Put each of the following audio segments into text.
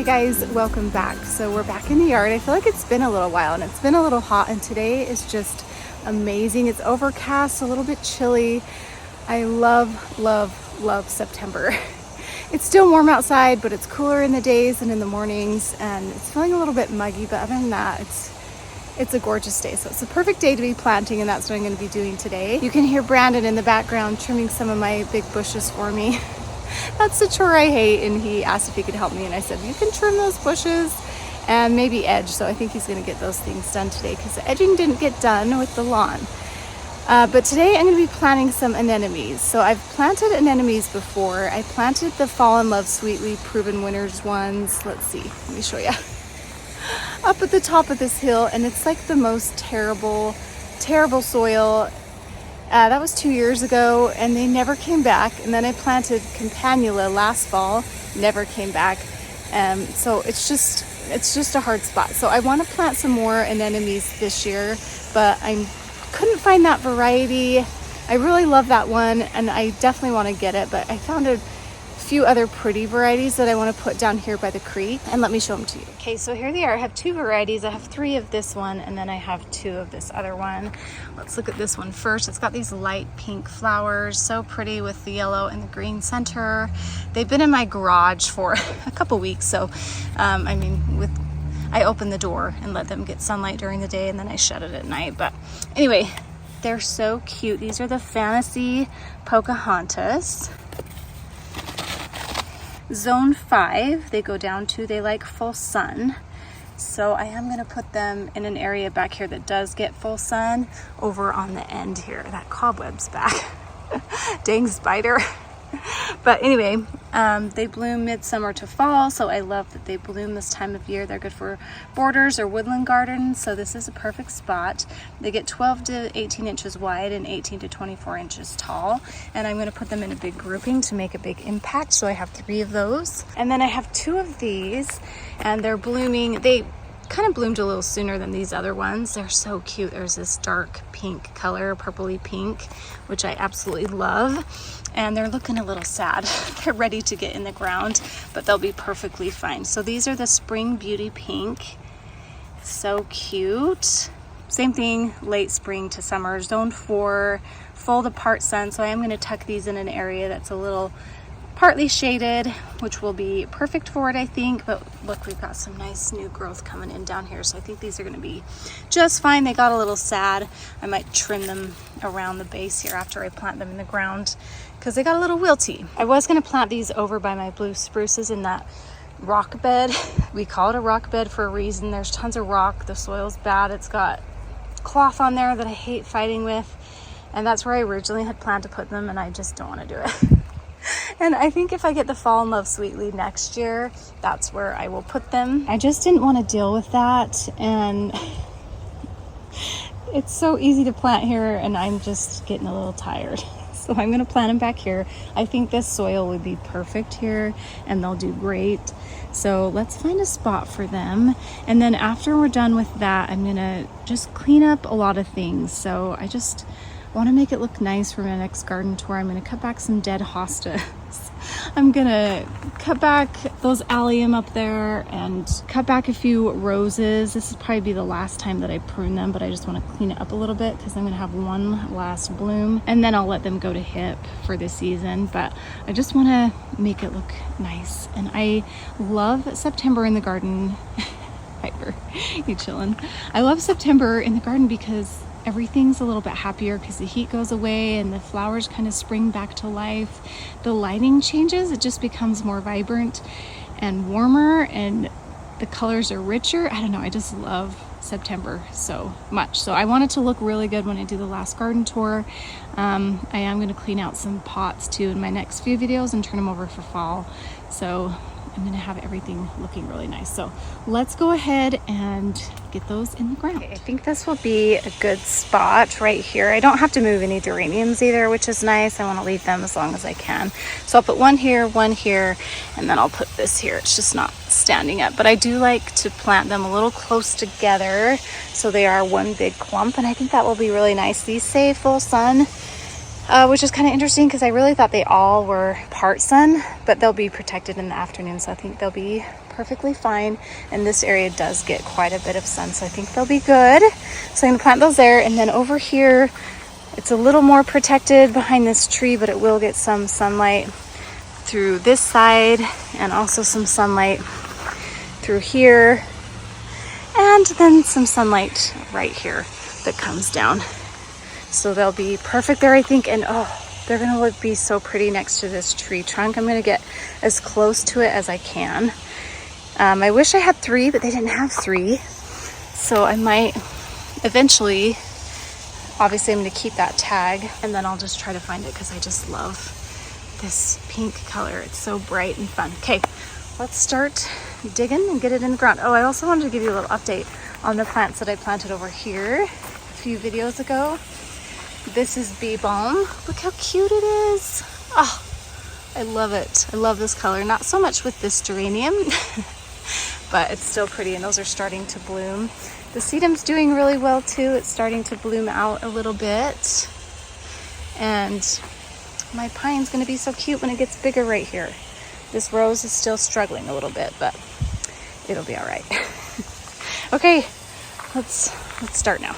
guys, welcome back. So we're back in the yard. I feel like it's been a little while and it's been a little hot, and today is just amazing. It's overcast, a little bit chilly. I love September. It's still warm outside, but it's cooler in the days and in the mornings, and it's feeling a little bit muggy, but other than that, it's a gorgeous day. So it's a perfect day to be planting, and that's what I'm going to be doing today. You can hear Brandon in the background trimming some of my big bushes for me. That's the chore I hate, and he asked if he could help me, and I said, you can trim those bushes and maybe edge. So I think he's going to get those things done today because the edging didn't get done with the lawn. But today I'm going to be planting some anemones. So I've planted anemones before. I planted the Fall in Love Sweetly Proven Winners ones. Let's see, let me show you. Up at the top of this hill, and it's like the most terrible soil. That was 2 years ago, and they never came back. And then I planted Campanula last fall, never came back. So it's just a hard spot. So I want to plant some more anemones this year, but I couldn't find that variety. I really love that one, and I definitely want to get it, but I found a few other pretty varieties that I want to put down here by the creek, and let me show them to you. Okay, so here they are. I have two varieties. I have 3 of this one, and then I have 2 of this other one. Let's look at this one first. It's got these light pink flowers, so pretty with the yellow and the green center. They've been in my garage for a couple weeks, so I open the door and let them get sunlight during the day, and then I shut it at night. But anyway, they're so cute. These are the Fantasy Pocahontas. Zone 5, they go down to, they like full sun. So I am going to put them in an area back here that does get full sun over on the end here. That cobweb's back. Dang spider. But anyway, they bloom midsummer to fall, so I love that they bloom this time of year. They're good for borders or woodland gardens, so this is a perfect spot. They get 12 to 18 inches wide and 18 to 24 inches tall, and I'm going to put them in a big grouping to make a big impact. So I have 3 of those, and then I have 2 of these, and they're blooming. They kind of bloomed a little sooner than these other ones. They're so cute. There's this dark pink color, purpley pink, which I absolutely love. And they're looking a little sad. They're ready to get in the ground, but they'll be perfectly fine. So these are the Spring Beauty Pink. So cute. Same thing, late spring to summer. Zone 4, full to part sun. So I am going to tuck these in an area that's a little partly shaded, which will be perfect for it, I think. But look, we've got some nice new growth coming in down here, so I think these are going to be just fine. They got a little sad. I might trim them around the base here after I plant them in the ground because they got a little wilty. I was going to plant these over by my blue spruces in that rock bed. We call it a rock bed for a reason. There's tons of rock. The soil's bad. It's got cloth on there that I hate fighting with, and that's where I originally had planned to put them, and I just don't want to do it. And I think if I get the Fall in Love Sweetly next year, that's where I will put them. I just didn't want to deal with that, and it's so easy to plant here, and I'm just getting a little tired. So I'm going to plant them back here. I think this soil would be perfect here, and they'll do great. So let's find a spot for them. And then after we're done with that, I'm going to just clean up a lot of things. So I just want to make it look nice for my next garden tour. I'm going to cut back some dead hostas. I'm going to cut back those allium up there and cut back a few roses. This will probably be the last time that I prune them, but I just want to clean it up a little bit because I'm going to have one last bloom, and then I'll let them go to hip for the season. But I just want to make it look nice. And I love September in the garden. Piper, you chilling? I love September in the garden because everything's a little bit happier because the heat goes away and the flowers kind of spring back to life. The lighting changes. It just becomes more vibrant and warmer, and the colors are richer. I don't know. I just love September so much. So I want it to look really good when I do the last garden tour. I am going to clean out some pots too in my next few videos and turn them over for fall. So I'm going to have everything looking really nice. So let's go ahead and get those in the ground. Okay, I think this will be a good spot right here. I don't have to move any geraniums either, which is nice. I want to leave them as long as I can. So I'll put one here, and then I'll put this here. It's just not standing up, but I do like to plant them a little close together so they are one big clump, and I think that will be really nice. These say full sun, which is kind of interesting because I really thought they all were part sun, but they'll be protected in the afternoon, so I think they'll be perfectly fine. And this area does get quite a bit of sun, so I think they'll be good. So I'm gonna plant those there. And then over here, it's a little more protected behind this tree, but it will get some sunlight through this side and also some sunlight through here. And then some sunlight right here that comes down. So they'll be perfect there, I think. And oh, they're gonna be so pretty next to this tree trunk. I'm gonna get as close to it as I can. I wish I had 3, but they didn't have 3. So I might eventually, obviously I'm gonna keep that tag, and then I'll just try to find it because I just love this pink color. It's so bright and fun. Okay, let's start digging and get it in the ground. Oh, I also wanted to give you a little update on the plants that I planted over here a few videos ago. This is bee balm. Look how cute it is. Oh, I love it. I love this color. Not so much with this geranium, but it's still pretty, and those are starting to bloom. The sedum's doing really well too. It's starting to bloom out a little bit. And my pine's gonna be so cute when it gets bigger right here. This rose is still struggling a little bit, but it'll be all right. Okay, let's start now.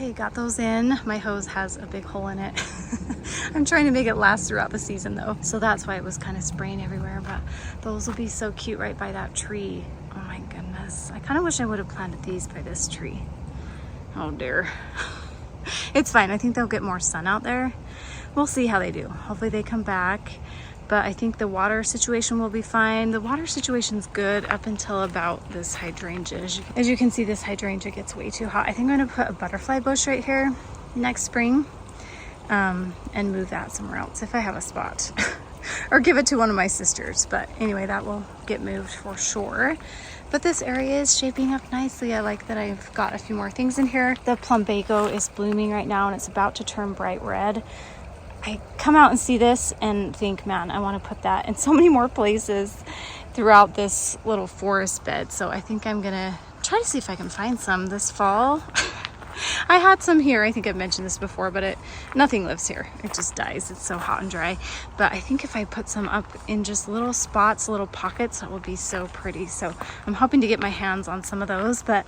Okay, got those in. My hose has a big hole in it. I'm trying to make it last throughout the season though, so that's why it was kind of spraying everywhere, but those will be so cute right by that tree. Oh my goodness. I kind of wish I would have planted these by this tree. Oh dear. It's fine. I think they'll get more sun out there. We'll see how they do. Hopefully they come back. But I think the water situation will be fine. The water situation's good up until about this hydrangea. As you can see, this hydrangea gets way too hot. I think I'm gonna put a butterfly bush right here next spring and move that somewhere else if I have a spot. Or give it to one of my sisters. But anyway, that will get moved for sure. But this area is shaping up nicely. I like that I've got a few more things in here. The plumbago is blooming right now and it's about to turn bright red. I come out and see this and think, man, I want to put that in so many more places throughout this little forest bed. So I think I'm gonna try to see if I can find some this fall. I had some here. I think I've mentioned this before, but nothing lives here. It just dies. It's so hot and dry. But I think if I put some up in just little spots, little pockets, that will be so pretty. So I'm hoping to get my hands on some of those, but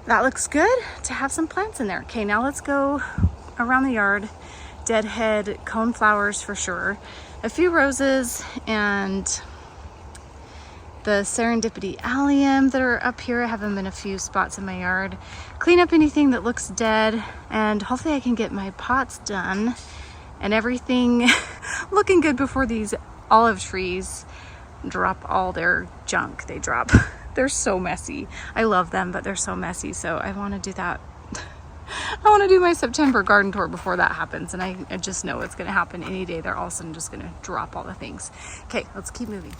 that looks good to have some plants in there. Okay, now let's go around the yard. Deadhead cone flowers for sure, a few roses, and the serendipity allium that are up here. I have them in a few spots in my yard. Clean up anything that looks dead, and hopefully I can get my pots done and everything looking good before these olive trees drop all their junk they drop. They're so messy. I love them, but they're so messy. So I want to do that. I want to do my September garden tour before that happens. And I just know it's going to happen any day. They're all of a sudden just going to drop all the things. Okay, let's keep moving.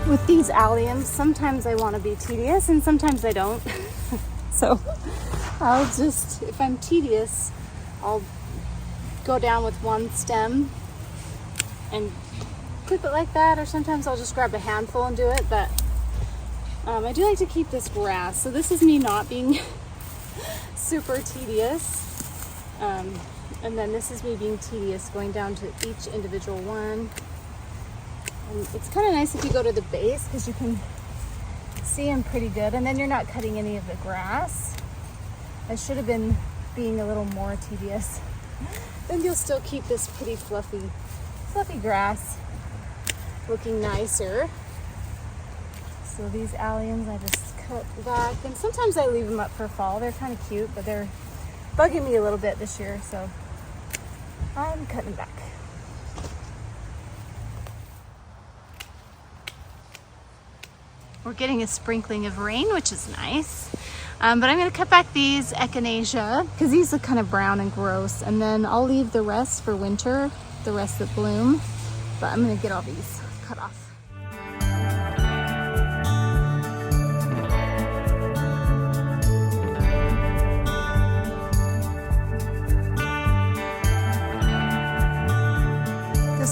With these alliums, sometimes I want to be tedious and sometimes I don't. So I'll just, if I'm tedious, I'll go down with one stem and clip it like that, or sometimes I'll just grab a handful and do it. But I do like to keep this grass. So this is me not being super tedious. And then this is me being tedious, going down to each individual one. And it's kind of nice if you go to the base because you can see them pretty good, and then you're not cutting any of the grass. I should have been being a little more tedious. Then you'll still keep this pretty fluffy grass looking nicer. So these alliums I just cut back, and sometimes I leave them up for fall. They're kind of cute, but they're bugging me a little bit this year, so I'm cutting back. We're getting a sprinkling of rain, which is nice. But I'm going to cut back these echinacea because these look kind of brown and gross. And then I'll leave the rest for winter, the rest that bloom. But I'm going to get all these cut off.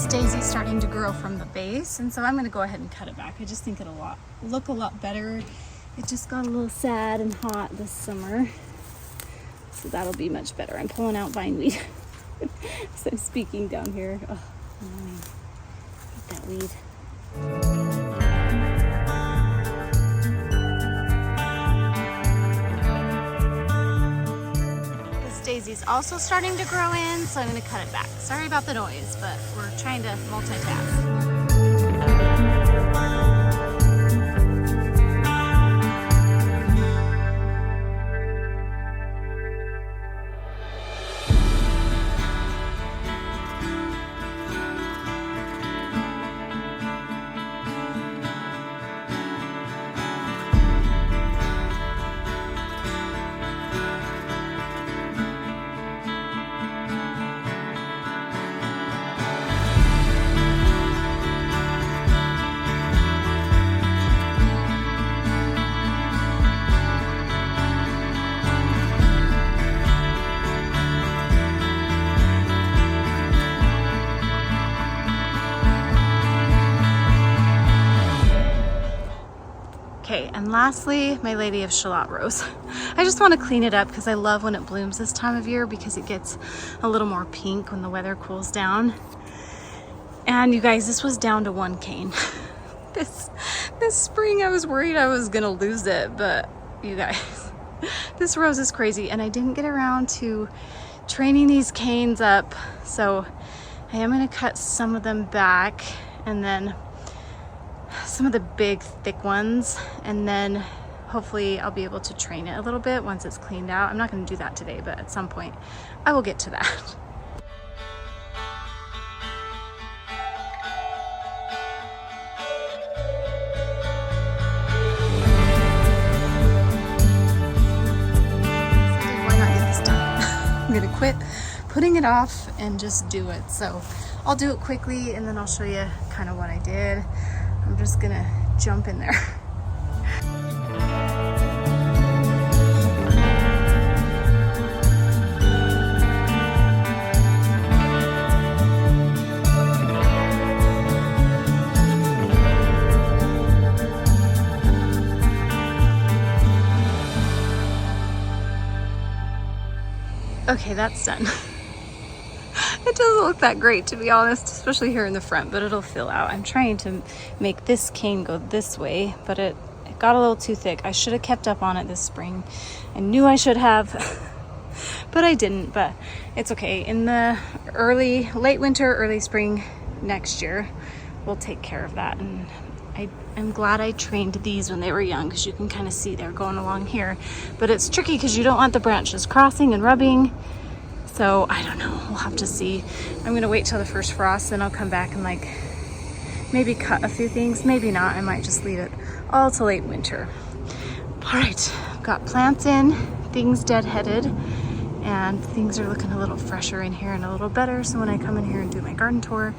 Daisy's starting to grow from the base, and so I'm going to go ahead and cut it back. I just think it'll look a lot better. It just got a little sad and hot this summer, so that'll be much better. I'm pulling out vineweed as I'm speaking down here. Oh, get that weed. Daisy's also starting to grow in, so I'm going to cut it back. Sorry about the noise, but we're trying to multitask. And lastly, my Lady of Shallot Rose. I just want to clean it up because I love when it blooms this time of year because it gets a little more pink when the weather cools down. And you guys, this was down to 1 cane. This spring I was worried I was gonna lose it, but you guys, this rose is crazy, and I didn't get around to training these canes up, so I am gonna cut some of them back, and then some of the big thick ones, and then hopefully I'll be able to train it a little bit once it's cleaned out. I'm not going to do that today, but at some point I will get to that. Why not get this done? I'm going to quit putting it off and just do it. So I'll do it quickly, and then I'll show you kind of what I did. I'm just gonna jump in there. Okay, that's done. It doesn't look that great, to be honest, especially here in the front, but it'll fill out. I'm trying to make this cane go this way, but it got a little too thick. I should have kept up on it this spring. I knew I should have, but I didn't, but it's okay. In the late winter, early spring next year, we'll take care of that. And I'm glad I trained these when they were young, because you can kind of see they're going along here, but it's tricky because you don't want the branches crossing and rubbing. So I don't know, we'll have to see. I'm gonna wait till the first frost, then I'll come back and like maybe cut a few things, maybe not. I might just leave it all till late winter. All right, I've got plants in, things deadheaded, and things are looking a little fresher in here and a little better. So when I come in here and do my garden tour,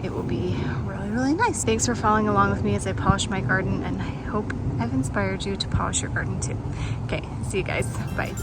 it will be really, really nice. Thanks for following along with me as I polish my garden, and I hope I've inspired you to polish your garden too. Okay, see you guys, bye.